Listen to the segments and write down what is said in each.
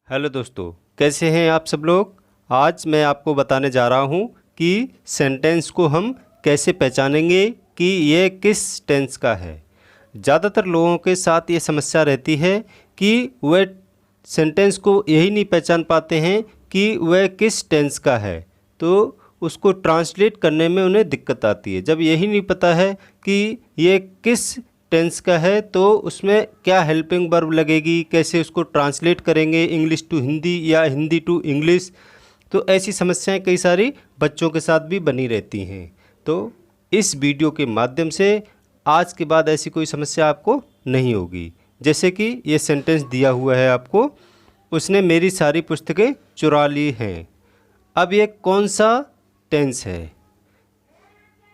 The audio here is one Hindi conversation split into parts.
हेलो दोस्तों, कैसे हैं आप सब लोग। आज मैं आपको बताने जा रहा हूं कि सेंटेंस को हम कैसे पहचानेंगे कि ये किस टेंस का है। ज़्यादातर लोगों के साथ ये समस्या रहती है कि वह सेंटेंस को यही नहीं पहचान पाते हैं कि वह किस टेंस का है, तो उसको ट्रांसलेट करने में उन्हें दिक्कत आती है। जब यही नहीं पता है कि ये किस टेंस का है तो उसमें क्या हेल्पिंग वर्ब लगेगी, कैसे उसको ट्रांसलेट करेंगे इंग्लिश टू हिंदी या हिंदी टू इंग्लिश, तो ऐसी समस्याएं कई सारी बच्चों के साथ भी बनी रहती हैं। तो इस वीडियो के माध्यम से आज के बाद ऐसी कोई समस्या आपको नहीं होगी। जैसे कि ये सेंटेंस दिया हुआ है आपको, उसने मेरी सारी पुस्तकें चुरा ली हैं। अब ये कौन सा टेंस है,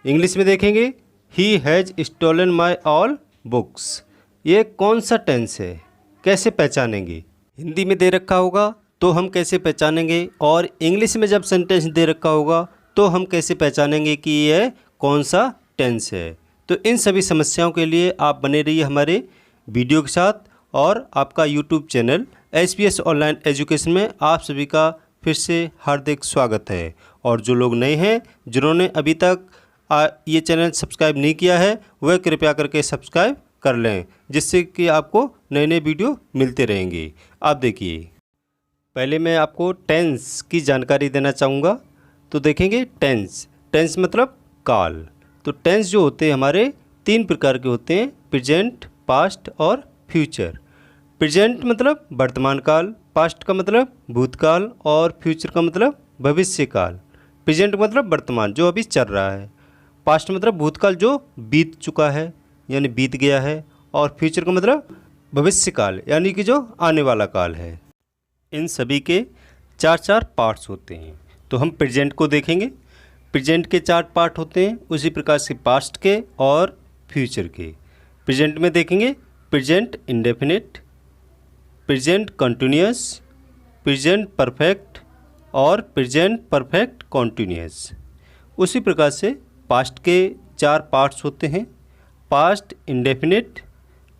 इंग्लिश में देखेंगे, he has stolen my all books. ये कौन सा टेंस है, कैसे पहचानेंगे। हिंदी में दे रखा होगा तो हम कैसे पहचानेंगे, और इंग्लिश में जब सेंटेंस दे रखा होगा तो हम कैसे पहचानेंगे कि यह कौन सा टेंस है। तो इन सभी समस्याओं के लिए आप बने रहिए हमारे वीडियो के साथ, और आपका YouTube channel SBS online education में आप सभी का फिर से हार्दिक स्वागत है। और जो लोग नए हैं, जिन्होंने अभी तक ये चैनल सब्सक्राइब नहीं किया है, वह कृपया करके सब्सक्राइब कर लें, जिससे कि आपको नए नए वीडियो मिलते रहेंगे। आप देखिए, पहले मैं आपको टेंस की जानकारी देना चाहूँगा। तो देखेंगे टेंस, टेंस मतलब काल। तो टेंस जो होते हैं हमारे 3 प्रकार के होते हैं, प्रेजेंट, पास्ट और फ्यूचर। प्रेजेंट मतलब वर्तमान काल, पास्ट का मतलब भूतकाल और फ्यूचर का मतलब भविष्य काल। प्रेजेंट मतलब वर्तमान जो अभी चल रहा है, पास्ट मतलब भूतकाल जो बीत चुका है यानी बीत गया है, और फ्यूचर का मतलब भविष्य काल यानी कि जो आने वाला काल है। इन सभी के 4 पार्ट्स होते हैं। तो हम प्रेजेंट को देखेंगे, प्रेजेंट के 4 पार्ट होते हैं, उसी प्रकार से पास्ट के और फ्यूचर के। प्रेजेंट में देखेंगे present indefinite, present continuous, present perfect और प्रेजेंट परफेक्ट कॉन्टिन्यूअस। उसी प्रकार से पास्ट के 4 पार्ट्स होते हैं, past indefinite,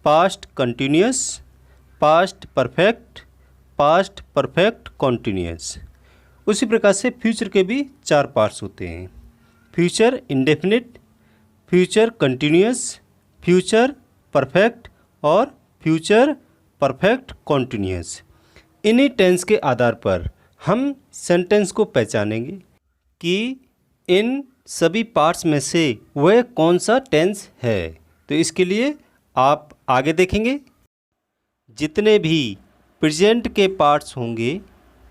past continuous, past perfect, past perfect continuous. उसी प्रकार से फ्यूचर के भी 4 पार्ट्स होते हैं, future indefinite, future continuous, future perfect और फ्यूचर परफेक्ट कॉन्टिन्यूअस। इन्हीं टेंस के आधार पर हम सेंटेंस को पहचानेंगे कि इन सभी पार्ट्स में से वह कौन सा टेंस है। तो इसके लिए आप आगे देखेंगे, जितने भी प्रेजेंट के पार्ट्स होंगे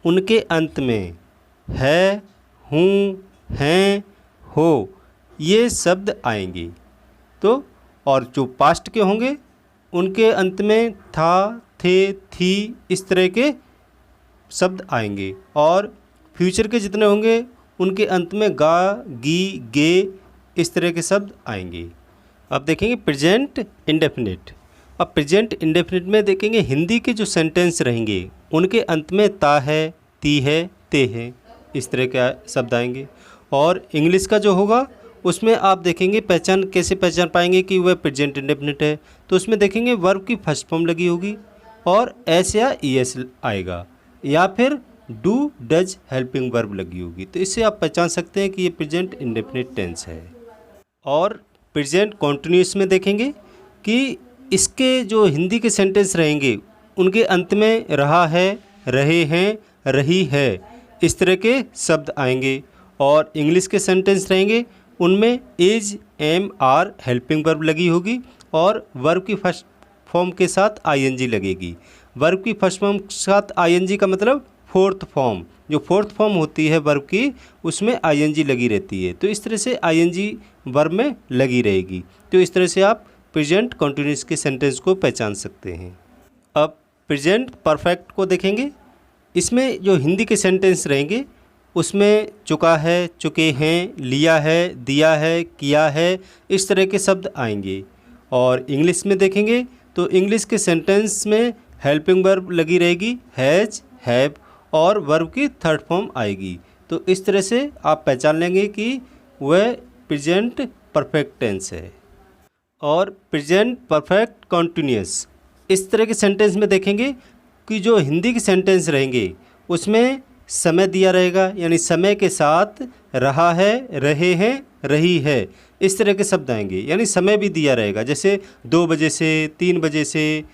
उनके अंत में है, हूँ, हैं, हो ये शब्द आएंगे। तो और जो पास्ट के होंगे उनके अंत में था, थे, थी इस तरह के शब्द आएंगे, और फ्यूचर के जितने होंगे उनके अंत में गा, गी, गे इस तरह के शब्द आएंगे। अब देखेंगे प्रेजेंट इंडेफिनिट। अब प्रेजेंट इंडेफिनिट में देखेंगे हिंदी के जो सेंटेंस रहेंगे उनके अंत में ता है, ती है, ते है इस तरह के शब्द आएंगे। और इंग्लिश का जो होगा उसमें आप देखेंगे कैसे पहचान पाएंगे कि वह प्रेजेंट इंडेफिनिट है। तो उसमें देखेंगे वर्ब की फर्स्ट फॉर्म लगी होगी और एस या ईएस आएगा, या फिर डू, डज हेल्पिंग वर्ब लगी होगी। तो इससे आप पहचान सकते हैं कि ये प्रेजेंट इंडेफिनिट टेंस है। और प्रेजेंट कॉन्टिन्यूअस में देखेंगे कि इसके जो हिंदी के सेंटेंस रहेंगे उनके अंत में रहा है, रहे हैं, रही है इस तरह के शब्द आएंगे। और इंग्लिश के सेंटेंस रहेंगे उनमें is, am, are helping verb लगी होगी और वर्ब की फर्स्ट फॉर्म के साथ आईएनजी लगेगी। वर्ब की फर्स्ट फॉर्म के साथ आईएनजी का मतलब फोर्थ फॉर्म, जो फोर्थ फॉर्म होती है वर्ब की उसमें आईएनजी लगी रहती है। तो इस तरह से आईएनजी वर्ब में लगी रहेगी। तो इस तरह से आप प्रेजेंट कंटिन्यूअस के सेंटेंस को पहचान सकते हैं। अब प्रेजेंट परफेक्ट को देखेंगे, इसमें जो हिंदी के सेंटेंस रहेंगे उसमें चुका है, चुके हैं, लिया है, दिया है, किया है इस तरह के शब्द आएंगे। और इंग्लिश में देखेंगे तो इंग्लिश के सेंटेंस में हेल्पिंग वर्ब लगी रहेगी, हैज़, हैव, और वर्ब की थर्ड फॉर्म आएगी। तो इस तरह से आप पहचान लेंगे कि वह प्रेजेंट परफेक्ट टेंस है। और प्रेजेंट परफेक्ट कंटिन्यूअस इस तरह के सेंटेंस में देखेंगे कि जो हिंदी के सेंटेंस रहेंगे उसमें समय दिया रहेगा, यानी समय के साथ रहा है, रहे हैं, रही है, इस तरह के शब्द आएंगे। यानी समय भी दिया रहेगा, जैसे 2 बजे से, 3 बजे से,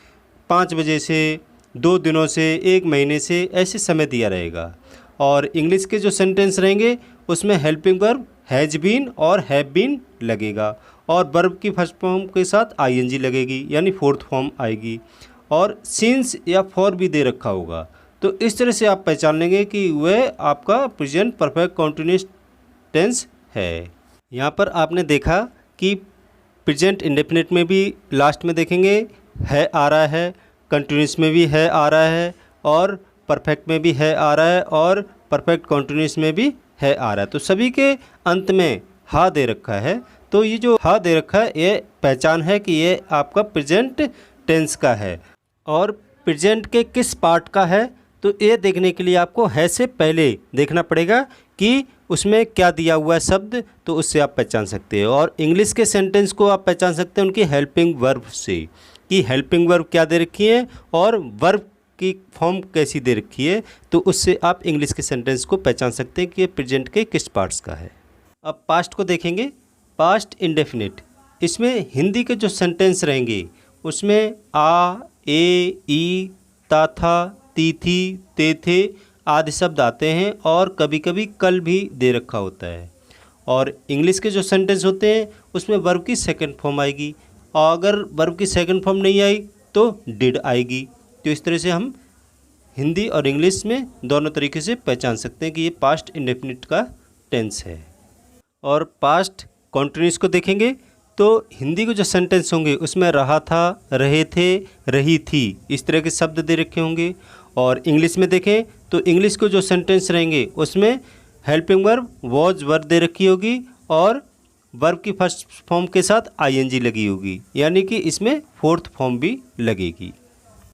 5 बजे से, 2 दिनों से, 1 महीने से, ऐसे समय दिया रहेगा। और इंग्लिश के जो सेंटेंस रहेंगे उसमें हेल्पिंग वर्ब हैज बीन और हैव बीन लगेगा, और वर्ब की फर्स्ट फॉर्म के साथ आईएनजी लगेगी, यानी फोर्थ फॉर्म आएगी, और सिंस या फॉर भी दे रखा होगा। तो इस तरह से आप पहचान लेंगे कि वह आपका प्रेजेंट परफेक्ट कंटिन्यूअस टेंस है। यहाँ पर आपने देखा कि प्रेजेंट इंडेफिनिट में भी लास्ट में देखेंगे है आ रहा है, कंटिन्यूअस में भी है आ रहा है, और परफेक्ट में भी है आ रहा है, और परफेक्ट कंटिन्यूअस में भी है आ रहा है। तो सभी के अंत में हा दे रखा है। तो ये जो हा दे रखा है ये पहचान है कि ये आपका प्रेजेंट टेंस का है। और प्रेजेंट के किस पार्ट का है, तो ये देखने के लिए आपको है से पहले देखना पड़ेगा कि उसमें क्या दिया हुआ है शब्द, तो उससे आप पहचान सकते हैं। और इंग्लिश के सेंटेंस को आप पहचान सकते हैं उनकी हेल्पिंग वर्ब से, कि हेल्पिंग वर्ब क्या दे रखी है और वर्ब की फॉर्म कैसी दे रखी है, तो उससे आप इंग्लिश के सेंटेंस को पहचान सकते हैं कि ये प्रेजेंट के किस पार्ट्स का है। अब पास्ट को देखेंगे, पास्ट इंडेफिनिट। इसमें हिंदी के जो सेंटेंस रहेंगे उसमें आ, ए, ई, ता था, ती थी, ते थे आदि शब्द आते हैं, और कभी कभी कल भी दे रखा होता है। और इंग्लिश के जो सेंटेंस होते हैं उसमें वर्ब की सेकंड फॉर्म आएगी, और अगर वर्ब की सेकंड फॉर्म नहीं आई तो डिड आएगी। तो इस तरह से हम हिंदी और इंग्लिश में दोनों तरीके से पहचान सकते हैं कि ये पास्ट इंडेफिनिट का टेंस है। और पास्ट कॉन्टिन्यूस को देखेंगे तो हिंदी के जो सेंटेंस होंगे उसमें रहा था, रहे थे, रही थी, इस तरह के शब्द दे रखे होंगे। और इंग्लिश में देखें तो इंग्लिश के जो सेंटेंस रहेंगे उसमें हेल्पिंग वर्ब वॉज वर्ब दे रखी होगी, और वर्ब की फर्स्ट फॉर्म के साथ आईएनजी लगी होगी, यानी कि इसमें फोर्थ फॉर्म भी लगेगी।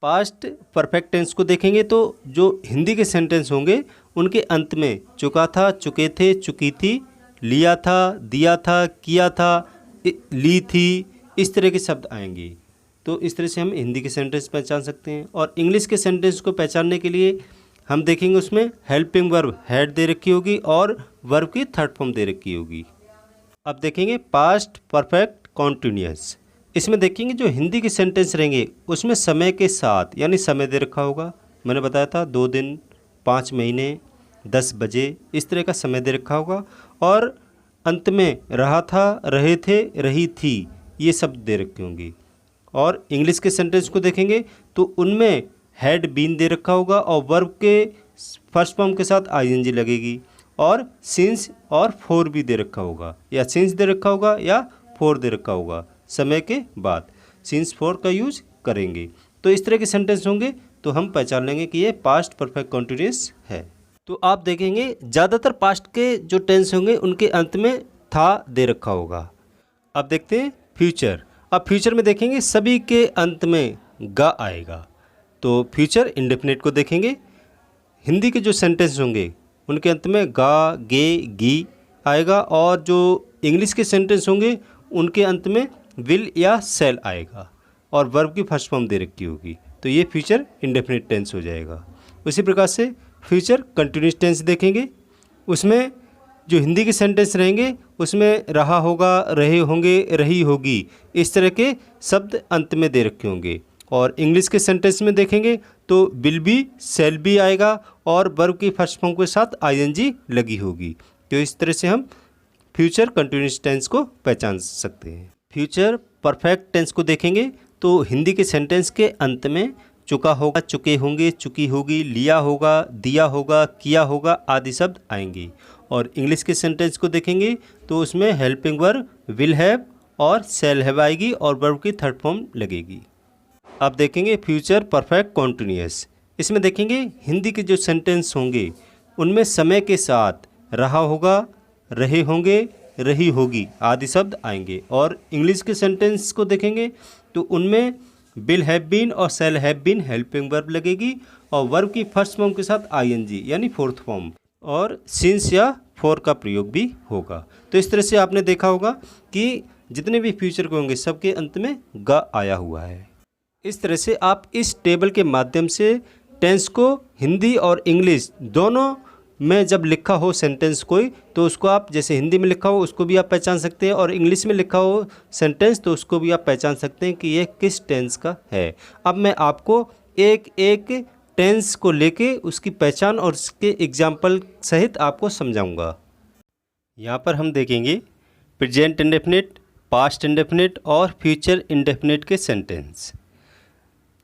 पास्ट परफेक्ट टेंस को देखेंगे तो जो हिंदी के सेंटेंस होंगे उनके अंत में चुका था, चुके थे, चुकी थी, लिया था, दिया था, किया था, ली थी, इस तरह के शब्द आएंगे। तो इस तरह से हम हिंदी के सेंटेंस पहचान सकते हैं। और इंग्लिश के सेंटेंस को पहचानने के लिए हम देखेंगे उसमें हेल्पिंग वर्ब हैड दे रखी होगी और वर्ब की थर्ड फॉर्म दे रखी होगी। अब देखेंगे पास्ट परफेक्ट कॉन्टिन्यूअस। इसमें देखेंगे जो हिंदी के सेंटेंस रहेंगे उसमें समय के साथ, यानी समय दे रखा होगा। मैंने बताया था 2 दिन, 5 महीने, 10 बजे, इस तरह का समय दे रखा होगा। और अंत में रहा था, रहे थे, रही थी, ये शब्द दे रखे होंगे। और इंग्लिश के सेंटेंस को देखेंगे तो उनमें हैड बीन दे रखा होगा, और वर्ब के फर्स्ट फॉर्म के साथ आईएनजी लगेगी, और सिंस और फोर भी दे रखा होगा, या सिंस दे रखा होगा या फोर दे रखा होगा। समय के बाद सिंस फोर का यूज करेंगे। तो इस तरह के सेंटेंस होंगे तो हम पहचान लेंगे कि ये पास्ट परफेक्ट कंटीन्यूअस है। तो आप देखेंगे ज़्यादातर पास्ट के जो टेंस होंगे उनके अंत में था दे रखा होगा। अब देखते हैं फ्यूचर। अब फ्यूचर में देखेंगे सभी के अंत में गा आएगा। तो फ्यूचर इंडेफिनिट को देखेंगे, हिंदी के जो सेंटेंस होंगे उनके अंत में गा, गे, गी आएगा, और जो इंग्लिश के सेंटेंस होंगे उनके अंत में विल या सेल आएगा, और वर्ब की फर्स्ट फॉर्म दे रखी होगी। तो ये फ्यूचर इंडेफिनिट टेंस हो जाएगा। उसी प्रकार से फ्यूचर कंटिन्यूअस टेंस देखेंगे, उसमें जो हिंदी के सेंटेंस रहेंगे उसमें रहा होगा, रहे होंगे, रही होगी, इस तरह के शब्द अंत में दे रखे होंगे। और इंग्लिश के सेंटेंस में देखेंगे तो विल बी, सेल बी आएगा, और वर्ब की फर्स्ट फॉर्म के साथ आईएनजी लगी होगी। तो इस तरह से हम फ्यूचर कंटिन्यूअस टेंस को पहचान सकते हैं। फ्यूचर परफेक्ट टेंस को देखेंगे तो हिंदी के सेंटेंस के अंत में चुका होगा, चुके होंगे, चुकी होगी, लिया होगा, दिया होगा, किया होगा आदि शब्द आएंगे। और इंग्लिश के सेंटेंस को देखेंगे तो उसमें हेल्पिंग वर्ब विल हैव और शैल हैव आएगी, और वर्ब की थर्ड फॉर्म लगेगी। अब देखेंगे फ्यूचर परफेक्ट कॉन्टिन्यूअस। इसमें देखेंगे हिंदी के जो सेंटेंस होंगे उनमें समय के साथ रहा होगा, रहे होंगे, रही होगी आदि शब्द आएंगे। और इंग्लिश के सेंटेंस को देखेंगे तो उनमें विल हैव बीन और shall have been helping verb लगेगी, और वर्ब की फर्स्ट फॉर्म के साथ आईएनजी यानी फोर्थ फॉर्म, और सिंस या फॉर का प्रयोग भी होगा। तो इस तरह से आपने देखा होगा कि जितने भी फ्यूचर के होंगे सबके अंत में ग आया हुआ है। इस तरह से आप इस टेबल के माध्यम से टेंस को हिंदी और इंग्लिश दोनों में जब लिखा हो सेंटेंस कोई, तो उसको आप जैसे हिंदी में लिखा हो उसको भी आप पहचान सकते हैं, और इंग्लिश में लिखा हो सेंटेंस तो उसको भी आप पहचान सकते हैं कि ये किस टेंस का है। अब मैं आपको एक एक टेंस को लेके उसकी पहचान और उसके एग्जाम्पल सहित आपको समझाऊंगा। यहाँ पर हम देखेंगे प्रेजेंट इंडेफिनिट, पास्ट इंडेफिनिट और फ्यूचर इंडेफिनिट के सेंटेंस।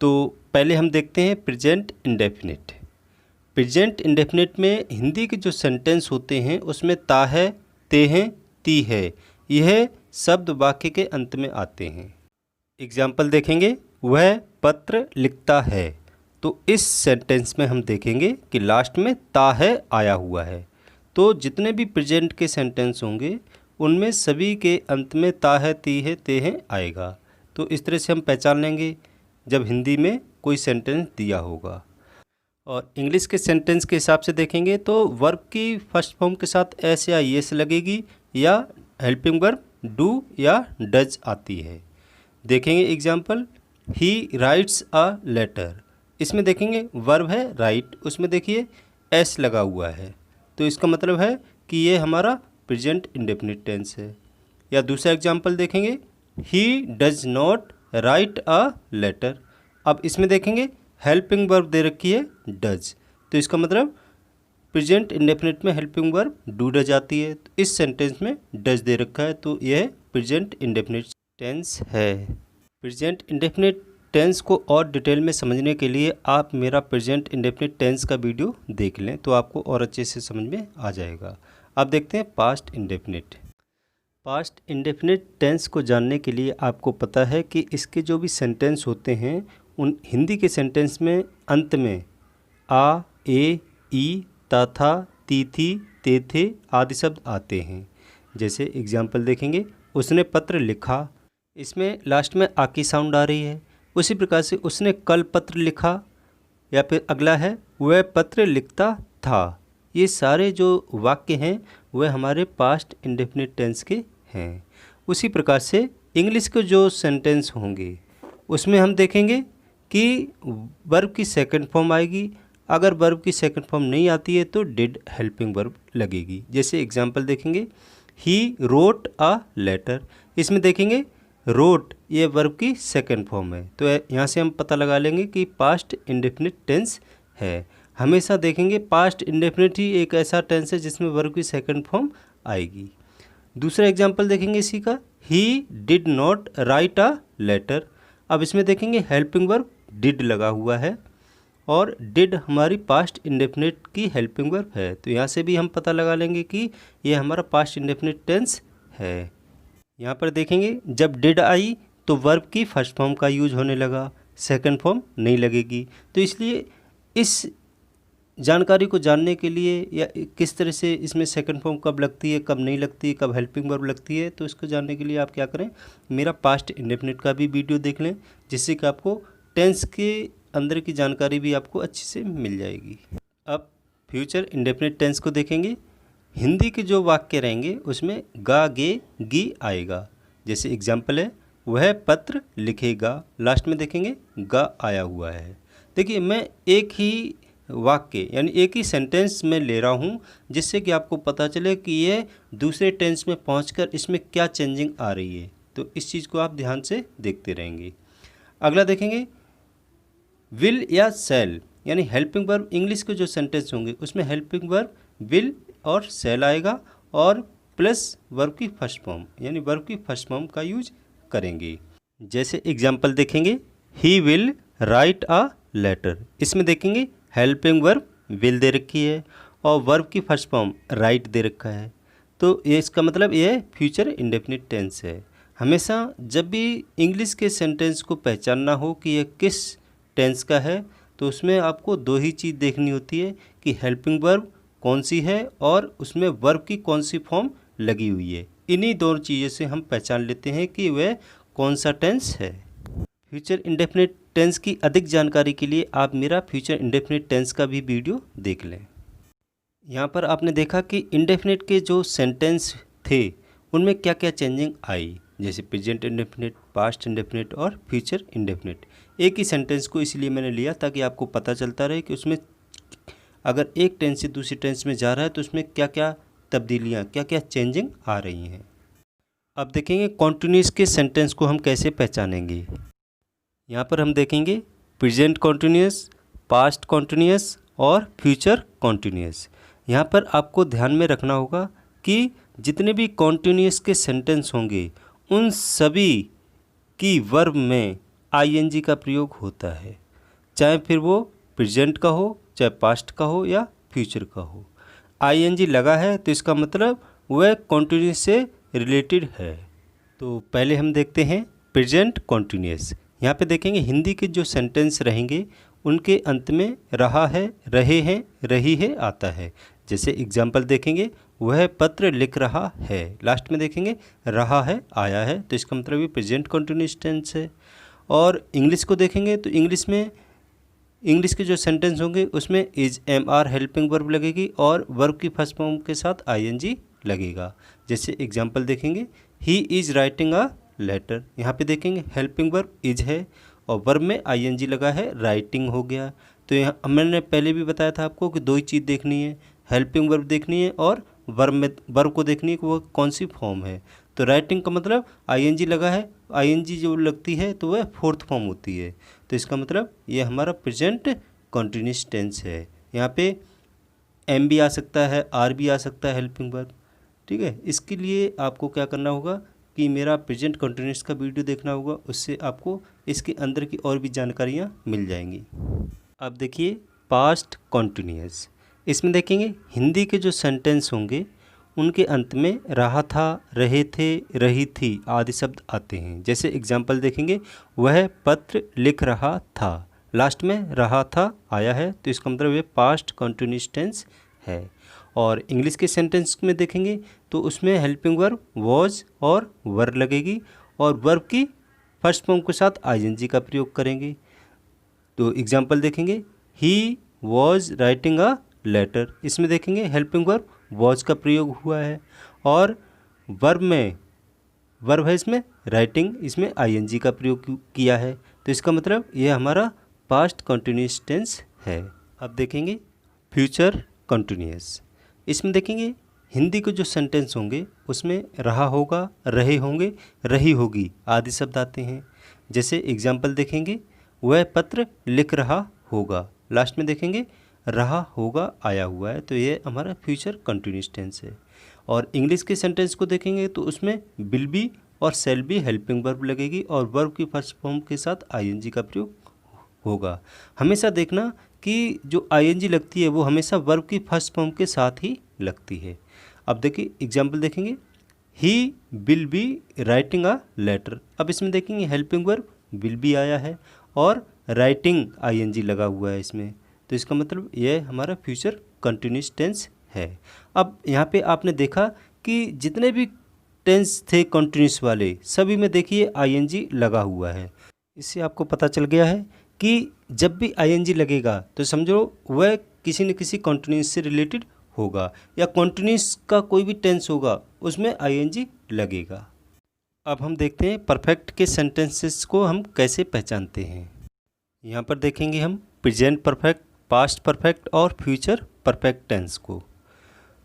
तो पहले हम देखते हैं प्रेजेंट इंडेफिनिट। प्रेजेंट इंडेफिनिट में हिंदी के जो सेंटेंस होते हैं उसमें ता है, ते हैं, ती है, यह शब्द वाक्य के अंत में आते हैं। एग्जाम्पल देखेंगे, वह पत्र लिखता है। तो इस सेंटेंस में हम देखेंगे कि लास्ट में ता है आया हुआ है। तो जितने भी प्रेजेंट के सेंटेंस होंगे उनमें सभी के अंत में ता है, ती है, ते हैं आएगा। तो इस तरह से हम पहचान लेंगे जब हिंदी में कोई सेंटेंस दिया होगा। और इंग्लिश के सेंटेंस के हिसाब से देखेंगे तो वर्ब की फर्स्ट फॉर्म के साथ एस या येस लगेगी, या हेल्पिंग वर्ब डू या डज आती है। देखेंगे example, he writes a letter. इसमें देखेंगे वर्ब है राइट, उसमें देखिए एस लगा हुआ है, तो इसका मतलब है कि ये हमारा प्रेजेंट इंडेफिनिट टेंस है। या दूसरा एग्जाम्पल देखेंगे, he does not write a letter. अब इसमें देखेंगे हेल्पिंग वर्ब दे रखी है डज, तो इसका मतलब प्रेजेंट इंडेफिनिट में हेल्पिंग वर्ब डू डज आती है। तो इस सेंटेंस में डज दे रखा है, तो यह प्रेजेंट इंडेफिनिट टेंस है। प्रेजेंट इंडेफिनिट टेंस को और डिटेल में समझने के लिए आप मेरा प्रेजेंट इंडेफिनिट टेंस का वीडियो देख लें, तो आपको और अच्छे से समझ में आ जाएगा। अब देखते हैं past indefinite. Past indefinite tense को जानने के लिए आपको पता है कि इसके जो भी सेंटेंस होते हैं उन हिंदी के सेंटेंस में अंत में आ, ए, ई, ता था, ती थी, ते थे आदि शब्द आते हैं। जैसे एग्जाम्पल देखेंगे, उसने पत्र लिखा, इसमें लास्ट में आ की साउंड आ रही है। उसी प्रकार से उसने कल पत्र लिखा, या फिर अगला है वह पत्र लिखता था। ये सारे जो वाक्य हैं वह हमारे पास्ट इंडेफिनिट टेंस के हैं। उसी प्रकार से इंग्लिश के जो सेंटेंस होंगे उसमें हम देखेंगे कि वर्ब की सेकंड फॉर्म आएगी। अगर वर्ब की सेकंड फॉर्म नहीं आती है तो डिड हेल्पिंग वर्ब लगेगी। जैसे एग्जांपल देखेंगे, ही रोट अ लेटर। इसमें देखेंगे रोट ये वर्ब की सेकंड फॉर्म है, तो यहाँ से हम पता लगा लेंगे कि पास्ट इंडेफिनिट टेंस है। हमेशा देखेंगे पास्ट इंडेफिनिट ही एक ऐसा टेंस है जिसमें वर्ब की सेकंड फॉर्म आएगी। दूसरा एग्जांपल देखेंगे इसी का, he did not write a letter. अब इसमें देखेंगे हेल्पिंग वर्ब डिड लगा हुआ है, और डिड हमारी पास्ट इंडेफिनिट की हेल्पिंग वर्ब है, तो यहाँ से भी हम पता लगा लेंगे कि ये हमारा पास्ट इंडेफिनिट टेंस है। यहाँ पर देखेंगे जब डिड आई तो वर्ब की फर्स्ट फॉर्म का यूज होने लगा, सेकंड फॉर्म नहीं लगेगी। तो इसलिए इस जानकारी को जानने के लिए या किस तरह से इसमें सेकंड फॉर्म कब लगती है, कब नहीं लगती है, कब हेल्पिंग वर्ब लगती है, तो इसको जानने के लिए आप क्या करें, मेरा पास्ट इंडेफिनिट का भी वीडियो देख लें, जिससे कि आपको टेंस के अंदर की जानकारी भी आपको अच्छे से मिल जाएगी। अब फ्यूचर इंडेफिनिट टेंस को देखेंगे। हिंदी के जो वाक्य रहेंगे उसमें गा, गे, गी आएगा। जैसे एग्जाम्पल है, वह पत्र लिखेगा, लास्ट में देखेंगे गा आया हुआ है। देखिए मैं एक ही वाक्य यानी एक ही सेंटेंस में ले रहा हूँ, जिससे कि आपको पता चले कि ये दूसरे टेंस में पहुंचकर इसमें क्या चेंजिंग आ रही है। तो इस चीज़ को आप ध्यान से देखते रहेंगे। अगला देखेंगे विल या सेल, यानी हेल्पिंग वर्ब। इंग्लिश के जो सेंटेंस होंगे उसमें हेल्पिंग वर्ब विल और सेल आएगा, और प्लस वर्ब की फर्स्ट फॉर्म यानी वर्ब की फर्स्ट फॉर्म का यूज करेंगे। जैसे एग्जाम्पल देखेंगे, he will write a letter. इसमें देखेंगे हेल्पिंग वर्ब विल दे रखी है और वर्ब की फर्स्ट फॉर्म राइट दे रखा है, तो ये इसका मतलब ये फ्यूचर इंडेफिनिट टेंस है। हमेशा जब भी इंग्लिश के सेंटेंस को पहचानना हो कि ये किस टेंस का है, तो उसमें आपको दो ही चीज़ देखनी होती है कि हेल्पिंग वर्ब कौन सी है और उसमें वर्ब की कौन सी फॉर्म लगी हुई है। इन्हीं दो चीज़ों से हम पहचान लेते हैं कि वह कौन सा टेंस है। फ्यूचर इंडेफिनिट टेंस की अधिक जानकारी के लिए आप मेरा फ्यूचर इंडेफिनिट टेंस का भी वीडियो देख लें। यहाँ पर आपने देखा कि इंडेफिनिट के जो सेंटेंस थे उनमें क्या क्या चेंजिंग आई, जैसे प्रेजेंट इंडेफिनिट, पास्ट इंडेफिनिट और फ्यूचर इंडेफिनिट। एक ही सेंटेंस को इसलिए मैंने लिया ताकि आपको पता चलता रहे कि उसमें अगर एक टेंस से दूसरी टेंस में जा रहा है तो उसमें क्या क्या तब्दीलियाँ, क्या क्या चेंजिंग आ रही हैं। अब देखेंगे कॉन्टिन्यूस के सेंटेंस को हम कैसे पहचानेंगे। यहाँ पर हम देखेंगे प्रेजेंट कॉन्टिन्यूस, पास्ट कॉन्टिन्यूस और फ्यूचर कॉन्टिन्यूस। यहाँ पर आपको ध्यान में रखना होगा कि जितने भी कॉन्टिन्यूस के सेंटेंस होंगे उन सभी की वर्ब में आईएनजी का प्रयोग होता है, चाहे फिर वो प्रेजेंट का हो, चाहे पास्ट का हो या फ्यूचर का हो। आईएनजी लगा है तो इसका मतलब वह कॉन्टिन्यूस से रिलेटेड है। तो पहले हम देखते हैं प्रेजेंट कॉन्टिन्यूस। यहाँ पे देखेंगे हिंदी के जो सेंटेंस रहेंगे उनके अंत में रहा है, रहे हैं, रही है आता है। जैसे एग्जाम्पल देखेंगे वह पत्र लिख रहा है, लास्ट में देखेंगे रहा है, आया है, तो इसका मतलब ये प्रेजेंट कॉन्टिन्यूस टेंस है। और इंग्लिश को देखेंगे तो इंग्लिश के जो सेंटेंस होंगे उसमें is am are helping verb लगेगी और वर्ब की फर्स्ट फॉर्म के साथ आईएनजी लगेगा। जैसे एग्जाम्पल देखेंगे he is writing a letter, यहाँ पे देखेंगे हेल्पिंग वर्ब इज है और वर्ब में आईएनजी लगा है, राइटिंग हो गया। तो यहाँ मैंने पहले भी बताया था आपको कि दो ही चीज़ देखनी है, हेल्पिंग वर्ब देखनी है और वर्ब को देखनी है कि वो कौन सी फॉर्म है। तो राइटिंग का मतलब आईएनजी लगा है, आईएनजी जो लगती है तो वह फोर्थ फॉर्म होती है, तो इसका मतलब ये हमारा प्रेजेंट कॉन्टिन्यूस टेंस है। यहाँ पे एम भी आ सकता है, आर भी आ सकता है हेल्पिंग वर्ब, ठीक है। इसके लिए आपको क्या करना होगा कि मेरा प्रेजेंट कॉन्टिन्यूस का वीडियो देखना होगा, उससे आपको इसके अंदर की और भी जानकारियाँ मिल जाएंगी। अब देखिए पास्ट कॉन्टिन्यूस, इसमें देखेंगे हिंदी के जो सेंटेंस होंगे उनके अंत में रहा था, रहे थे, रही थी आदि शब्द आते हैं। जैसे एग्जाम्पल देखेंगे वह पत्र लिख रहा था, लास्ट में रहा था आया है, तो इसका मतलब ये पास्ट कॉन्टिन्यूस टेंस है। और इंग्लिश के सेंटेंस में देखेंगे तो उसमें हेल्पिंग वर्ब वॉज और वर लगेगी और वर्ब की फर्स्ट फॉर्म के साथ आईएनजी का प्रयोग करेंगे। तो एग्जाम्पल देखेंगे he was writing a letter, इसमें देखेंगे हेल्पिंग वर्ब वॉज का प्रयोग हुआ है और वर्ब है इसमें राइटिंग, इसमें आईएनजी का प्रयोग किया है, तो इसका मतलब ये हमारा पास्ट कॉन्टिन्यूस टेंस है। अब देखेंगे फ्यूचर कॉन्टिन्यूस, इसमें देखेंगे हिंदी के जो सेंटेंस होंगे उसमें रहा होगा, रहे होंगे, रही होगी आदि शब्द आते हैं। जैसे एग्जाम्पल देखेंगे वह पत्र लिख रहा होगा, लास्ट में देखेंगे रहा होगा आया हुआ है, तो ये हमारा फ्यूचर कंटिन्यूस टेंस है। और इंग्लिश के सेंटेंस को देखेंगे तो उसमें विल बी और शैल बी हेल्पिंग वर्ब लगेगी और वर्ब की फर्स्ट फॉर्म के साथ आईएनजी का प्रयोग होगा। हमेशा देखना कि जो आईएनजी लगती है वो हमेशा वर्ब की फर्स्ट फॉर्म के साथ ही लगती है। अब देखिए एग्जाम्पल देखेंगे he will be writing a letter, अब इसमें देखेंगे हेल्पिंग वर्ब विल बी आया है और राइटिंग आईएनजी लगा हुआ है इसमें, तो इसका मतलब यह हमारा फ्यूचर कंटिन्यूस टेंस है। अब यहाँ पे आपने देखा कि जितने भी टेंस थे कंटिन्यूस वाले सभी में देखिए आईएनजी लगा हुआ है। इससे आपको पता चल गया है कि जब भी आईएनजी लगेगा तो समझो वह किसी न किसी कंटिन्यूस से रिलेटेड होगा या कंटिन्यूस का कोई भी टेंस होगा उसमें आईएनजी लगेगा। अब हम देखते हैं परफेक्ट के सेंटेंसेस को हम कैसे पहचानते हैं। यहाँ पर देखेंगे हम प्रेजेंट परफेक्ट, पास्ट परफेक्ट और फ्यूचर परफेक्ट टेंस को।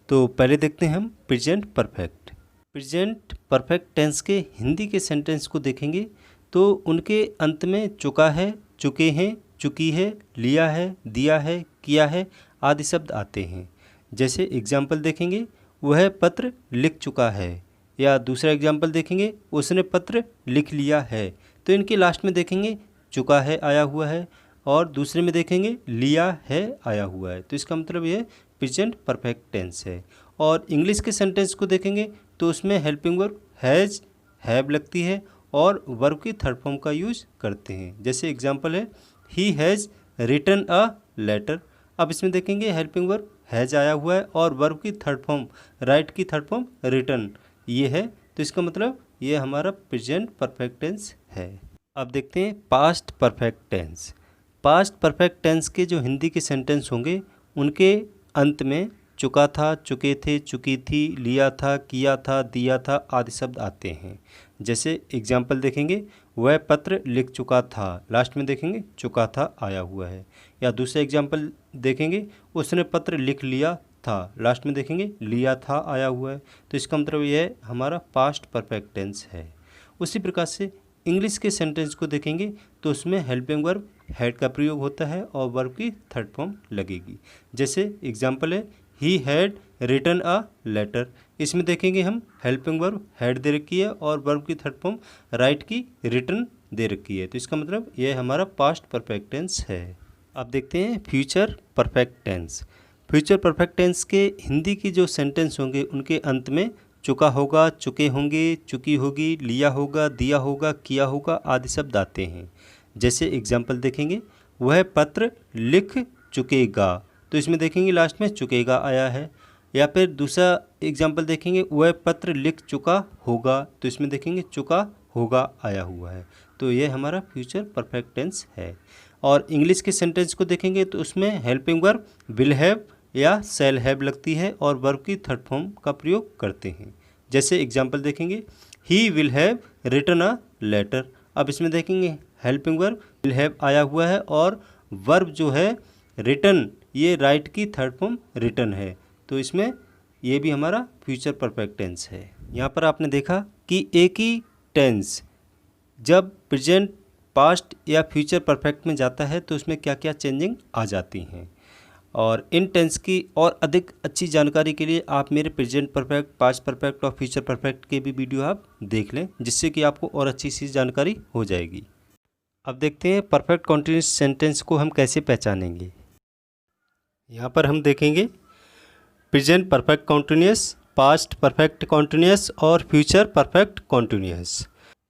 तो पहले देखते हैं हम present perfect. Present perfect tense के हिंदी के सेंटेंस को देखेंगे तो उनके अंत में चुका है, चुके हैं, चुकी है, लिया है, दिया है, किया है आदि शब्द आते हैं। जैसे एग्जाम्पल देखेंगे वह पत्र लिख चुका है, या दूसरा एग्जाम्पल देखेंगे उसने पत्र लिख लिया है, तो इनके लास्ट में देखेंगे चुका है आया हुआ है और दूसरे में देखेंगे लिया है आया हुआ है, तो इसका मतलब ये प्रेजेंट परफेक्ट टेंस है। और इंग्लिश के सेंटेंस को देखेंगे तो उसमें हेल्पिंग वर्ब हैज़, हैव लगती है और वर्ब की थर्ड फॉर्म का यूज करते हैं। जैसे एग्जांपल है he has written a letter, अब इसमें देखेंगे हेल्पिंग वर्ब हैज़ आया हुआ है और वर्ब की थर्ड फॉर्म राइट की थर्ड फॉर्म रिटन ये है, तो इसका मतलब ये हमारा प्रेजेंट परफेक्ट टेंस है। अब देखते हैं past perfect tense. Past perfect tense के जो हिंदी के सेंटेंस होंगे उनके अंत में चुका था, चुके थे, चुकी थी, लिया था, किया था, दिया था आदि शब्द आते हैं। जैसे एग्जाम्पल देखेंगे वह पत्र लिख चुका था, लास्ट में देखेंगे चुका था आया हुआ है। या दूसरा एग्जाम्पल देखेंगे, उसने पत्र लिख लिया था, लास्ट में देखेंगे लिया था आया हुआ है। तो इसका मतलब यह हमारा पास्ट परफेक्ट टेंस है। उसी प्रकार से इंग्लिश के सेंटेंस को देखेंगे तो उसमें हेल्पिंग वर्ब हैड का प्रयोग होता है और वर्ब की थर्ड फॉर्म लगेगी। जैसे एग्जाम्पल है he had written a letter, इसमें देखेंगे हम हेल्पिंग वर्ब हैड दे रखी है और वर्ब की थर्ड फॉर्म राइट की रिटन दे रखी है। तो इसका मतलब यह हमारा पास्ट परफेक्ट टेंस है। अब देखते हैं future perfect tense. Future perfect tense के हिंदी की जो सेंटेंस होंगे उनके अंत में चुका होगा, चुके होंगे, चुकी होगी, लिया होगा, दिया होगा, किया होगा आदि शब्द आते हैं। जैसे एग्जाम्पल देखेंगे वह पत्र लिख चुकेगा, तो इसमें देखेंगे लास्ट में चुकेगा आया है। या फिर दूसरा एग्जाम्पल देखेंगे वह पत्र लिख चुका होगा, तो इसमें देखेंगे चुका होगा आया हुआ है। तो ये हमारा फ्यूचर परफेक्ट टेंस है। और इंग्लिश के सेंटेंस को देखेंगे तो उसमें हेल्पिंग वर्ब विल हैव या शैल हैव लगती है और वर्ब की थर्ड फॉर्म का प्रयोग करते हैं। जैसे एग्जाम्पल देखेंगे he will have written a letter, अब इसमें देखेंगे हेल्पिंग वर्ब विल हैव आया हुआ है और वर्ब जो है रिटन, ये राइट की थर्ड फॉर्म रिटन है। तो इसमें ये भी हमारा फ्यूचर परफेक्ट टेंस है। यहाँ पर आपने देखा कि एक ही टेंस जब प्रेजेंट, पास्ट या फ्यूचर परफेक्ट में जाता है तो उसमें क्या क्या चेंजिंग आ जाती हैं। और इन टेंस की और अधिक अच्छी जानकारी के लिए आप मेरे प्रेजेंट परफेक्ट, पास्ट परफेक्ट और फ्यूचर परफेक्ट के भी वीडियो आप देख लें, जिससे कि आपको और अच्छी सी जानकारी हो जाएगी। अब देखते हैं परफेक्ट कॉन्टिन्यूस सेंटेंस को हम कैसे पहचानेंगे। यहाँ पर हम देखेंगे present perfect continuous, past perfect continuous और फ्यूचर परफेक्ट कॉन्टिन्यूस।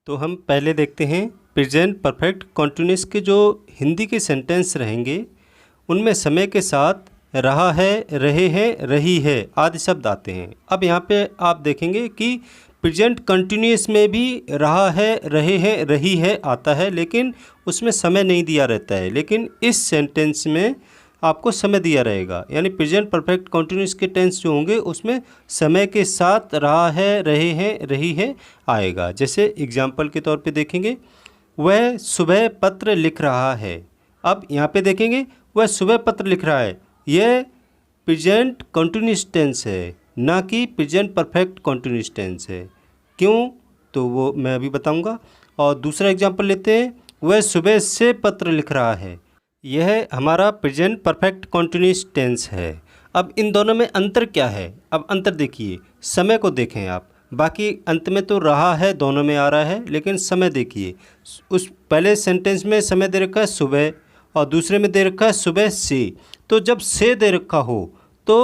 तो हम पहले देखते हैं प्रेजेंट परफेक्ट कॉन्टिन्यूस के जो हिंदी के सेंटेंस रहेंगे उनमें समय के साथ रहा है, रहे हैं, रही है आदि शब्द आते हैं। अब यहाँ पे आप देखेंगे कि प्रेजेंट कंटिन्यूस में भी रहा है, रहे हैं, रही है आता है, लेकिन उसमें समय नहीं दिया रहता है। लेकिन इस सेंटेंस में आपको समय दिया रहेगा, यानी प्रेजेंट परफेक्ट कंटिन्यूस के टेंस जो होंगे उसमें समय के साथ रहा है, रहे हैं, रही है आएगा। जैसे एग्जाम्पल के तौर पे देखेंगे वह सुबह पत्र लिख रहा है, अब यहाँ पे देखेंगे वह सुबह पत्र लिख रहा है, यह प्रेजेंट कंटिन्यूस टेंस है, ना कि प्रेजेंट परफेक्ट कंटिन्यूस टेंस है। क्यों, तो वो मैं अभी बताऊंगा। और दूसरा एग्जांपल लेते हैं, वह सुबह से पत्र लिख रहा है, यह हमारा प्रेजेंट परफेक्ट कंटिन्यूस टेंस है। अब इन दोनों में अंतर क्या है, अब अंतर देखिए, समय को देखें आप, बाकी अंत में तो रहा है दोनों में आ रहा है, लेकिन समय देखिए, उस पहले सेंटेंस में समय दे रखा है सुबह और दूसरे में दे रखा है सुबह से। तो जब से दे रखा हो तो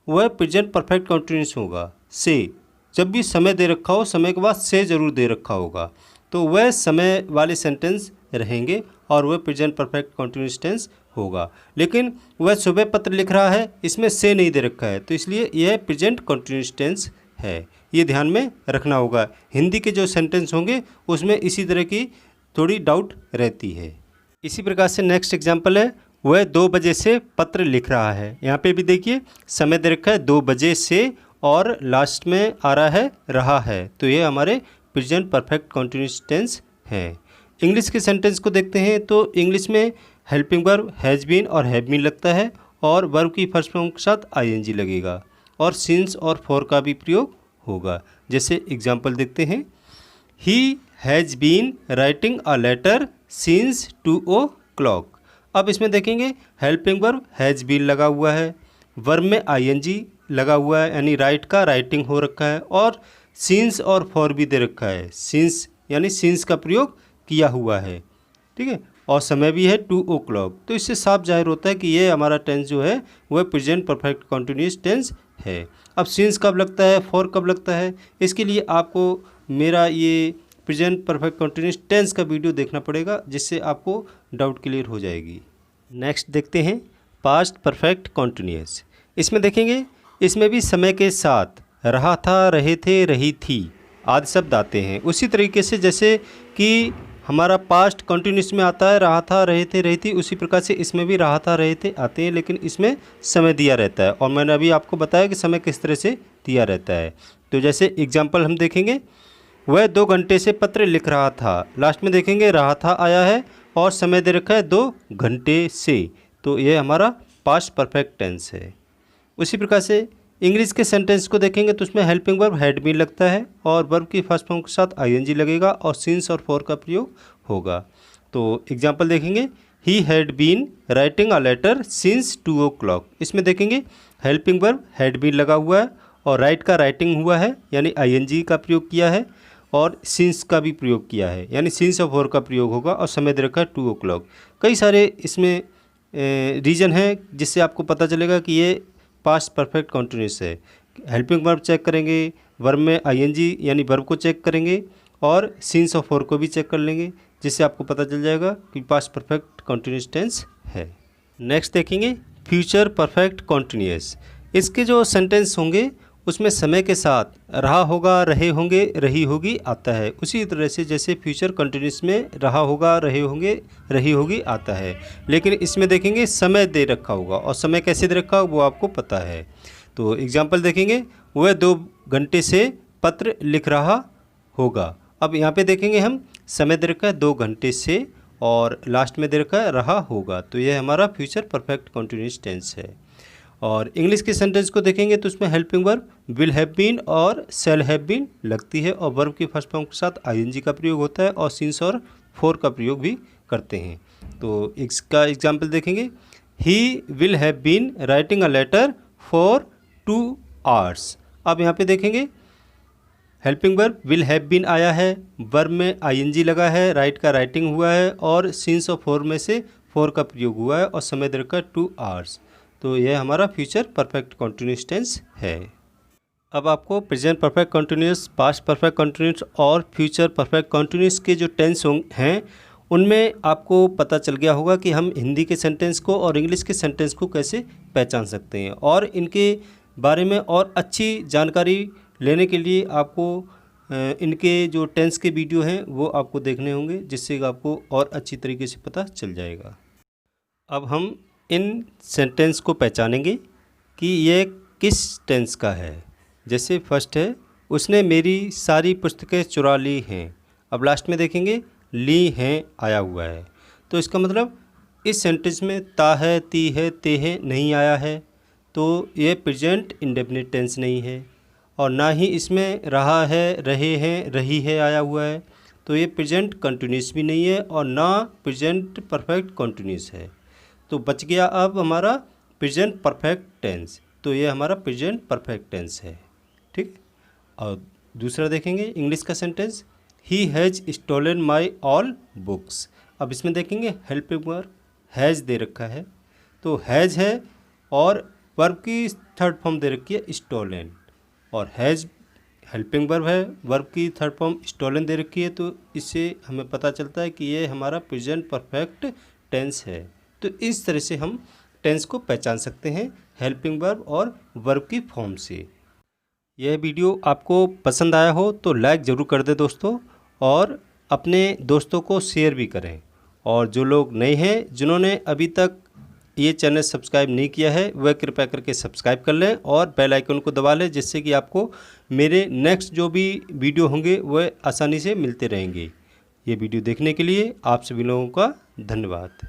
वह प्रेजेंट परफेक्ट कंटिन्यूस होगा। से जब भी समय दे रखा हो, समय के बाद से ज़रूर दे रखा होगा, तो वह समय वाले सेंटेंस रहेंगे और वह प्रेजेंट परफेक्ट कंटिन्यूस टेंस होगा। लेकिन वह सुबह पत्र लिख रहा है, इसमें से नहीं दे रखा है, तो इसलिए यह प्रेजेंट कंटिन्यूस टेंस है। ये ध्यान में रखना होगा। हिंदी के जो सेंटेंस होंगे उसमें इसी तरह की थोड़ी डाउट रहती है। इसी प्रकार से नेक्स्ट एग्जांपल है, वह 2 बजे से पत्र लिख रहा है। यहाँ पे भी देखिए समय दे रखा है 2 बजे से और लास्ट में आ रहा है, तो ये हमारे प्रेजेंट परफेक्ट कंटिन्यूस टेंस है। इंग्लिश के सेंटेंस को देखते हैं तो इंग्लिश में हेल्पिंग वर्ब हैज़ बीन और हैव बीन लगता है और वर्ब की फर्स्ट फॉर्म के साथ आईएनजी लगेगा और सिंस और फॉर का भी प्रयोग होगा। जैसे एग्जांपल देखते हैं, he has been writing a letter since 2 o'clock। अब इसमें देखेंगे हेल्पिंग वर्ब हैज़ बीन लगा हुआ है, वर्ब में आईएनजी लगा हुआ है, यानी राइट का राइटिंग हो रखा है और सिंस और फॉर भी दे रखा है। सिंस यानी सिंस का प्रयोग किया हुआ है, ठीक है, और समय भी है 2 o'clock। तो इससे साफ जाहिर होता है कि ये हमारा टेंस जो है वह प्रेजेंट परफेक्ट कंटिन्यूस टेंस है। अब सिंस कब लगता है, फॉर कब लगता है, इसके लिए आपको मेरा ये प्रेजेंट परफेक्ट कंटिन्यूस टेंस का वीडियो देखना पड़ेगा, जिससे आपको डाउट क्लियर हो जाएगी। नेक्स्ट देखते हैं पास्ट परफेक्ट कंटिन्यूस। इसमें देखेंगे इसमें भी समय के साथ रहा था, रहे थे, रही थी आदि शब्द आते हैं। उसी तरीके से जैसे कि हमारा पास्ट कंटिन्यूस में आता है रहा था, रहे थे, रही थी, उसी प्रकार से इसमें भी रहा था, रहे थे आते हैं, लेकिन इसमें समय दिया रहता है और मैंने अभी आपको बताया कि समय किस तरह से दिया रहता है। तो जैसे एग्जाम्पल हम देखेंगे, वह 2 घंटे से पत्र लिख रहा था। लास्ट में देखेंगे रहा था आया है और समय दे रखा है 2 घंटे से, तो ये हमारा पास्ट परफेक्ट टेंस है। उसी प्रकार से इंग्लिश के सेंटेंस को देखेंगे तो उसमें हेल्पिंग वर्ब हैड बीन लगता है और वर्ब की फर्स्ट फॉर्म के साथ आईएनजी लगेगा और सिंस और फॉर का प्रयोग होगा। तो एग्जाम्पल देखेंगे, he had been writing a letter since 2 o'clock। इसमें देखेंगे हेल्पिंग वर्ब हैड बीन लगा हुआ है और राइट का राइटिंग हुआ है यानी आईएनजी का प्रयोग किया है और सिंस का भी प्रयोग किया है यानी सिंस और फॉर का प्रयोग होगा और समय दे रखा है 2 o'clock। कई सारे इसमें रीजन है जिससे आपको पता चलेगा कि ये पास्ट परफेक्ट कंटिन्यूस है। हेल्पिंग वर्ब चेक करेंगे, वर्ब में आईएनजी यानी वर्ब को चेक करेंगे और सिंस और फॉर को भी चेक कर लेंगे, जिससे आपको पता चल जाएगा कि पास्ट परफेक्ट कंटिन्यूस टेंस है। नेक्स्ट देखेंगे फ्यूचर परफेक्ट कंटिन्यूस। इसके जो सेंटेंस होंगे उसमें समय के साथ रहा होगा, रहे होंगे, रही होगी आता है। उसी तरह से जैसे फ्यूचर कंटिन्यूस में रहा होगा, रहे होंगे, रही होगी आता है, लेकिन इसमें देखेंगे समय दे रखा होगा और समय कैसे दे रखा होगा वो आपको पता है। तो एग्जाम्पल देखेंगे, वह 2 घंटे से पत्र लिख रहा होगा। अब यहाँ पे देखेंगे हम समय दे रखा है 2 घंटे से और लास्ट में दे रखा है रहा होगा, तो यह हमारा फ्यूचर परफेक्ट कंटिन्यूस टेंस है। और इंग्लिश के सेंटेंस को देखेंगे तो उसमें helping verb will have been और शैल हैव बीन लगती है और वर्ब की फर्स्ट फॉर्म के साथ आईएनजी का प्रयोग होता है और सिंस और फॉर का प्रयोग भी करते हैं। तो इसका एग्जाम्पल देखेंगे, he will have been writing a letter for 2 hours। अब यहाँ पे देखेंगे helping verb will have been आया है, वर्ब में आईएनजी लगा है, राइट का राइटिंग हुआ है और सिंस और फॉर में से फॉर का प्रयोग हुआ है और समय दे रखा है 2 hours। तो यह हमारा फ्यूचर परफेक्ट कंटिन्यूस टेंस है। अब आपको present perfect continuous, past perfect continuous और फ्यूचर परफेक्ट कंटिन्यूस के जो टेंस हैं उनमें आपको पता चल गया होगा कि हम हिंदी के सेंटेंस को और इंग्लिश के सेंटेंस को कैसे पहचान सकते हैं। और इनके बारे में और अच्छी जानकारी लेने के लिए आपको इनके जो टेंस के वीडियो हैं वो आपको देखने होंगे, जिससे आपको और अच्छी तरीके से पता चल जाएगा। अब हम इन सेंटेंस को पहचानेंगे कि ये किस टेंस का है। जैसे फर्स्ट है, उसने मेरी सारी पुस्तकें चुरा ली हैं। अब लास्ट में देखेंगे ली हैं आया हुआ है, तो इसका मतलब इस सेंटेंस में ता है, ती है, ते है नहीं आया है, तो ये प्रेजेंट इंडेफिनिट टेंस नहीं है। और ना ही इसमें रहा है, रहे हैं, रही है आया हुआ है, तो ये प्रेजेंट कंटिन्यूस भी नहीं है और ना प्रेजेंट परफेक्ट कंटिन्यूस है। तो बच गया अब हमारा प्रेजेंट परफेक्ट टेंस, तो ये हमारा प्रेजेंट परफेक्ट टेंस है। ठीक। और दूसरा देखेंगे इंग्लिश का sentence, he has stolen my all books. अब इसमें देखेंगे हेल्पिंग वर्ब हैज़ दे रखा है, तो हैज़ है और वर्ब की थर्ड फॉर्म दे रखी है स्टोलन, और हैज़ हेल्पिंग वर्ब है, वर्ब की थर्ड फॉर्म स्टोलन दे रखी है, तो इससे हमें पता चलता है कि ये हमारा प्रेजेंट परफेक्ट टेंस है। तो इस तरह से हम टेंस को पहचान सकते हैं हेल्पिंग वर्ब और वर्ब की फॉर्म से। यह वीडियो आपको पसंद आया हो तो लाइक ज़रूर कर दें दोस्तों, और अपने दोस्तों को शेयर भी करें। और जो लोग नए हैं, जिन्होंने अभी तक ये चैनल सब्सक्राइब नहीं किया है, वह कृपया करके सब्सक्राइब कर लें और बेल आइकन को दबा लें, जिससे कि आपको मेरे नेक्स्ट जो भी वीडियो होंगे वह आसानी से मिलते रहेंगे। ये वीडियो देखने के लिए आप सभी लोगों का धन्यवाद।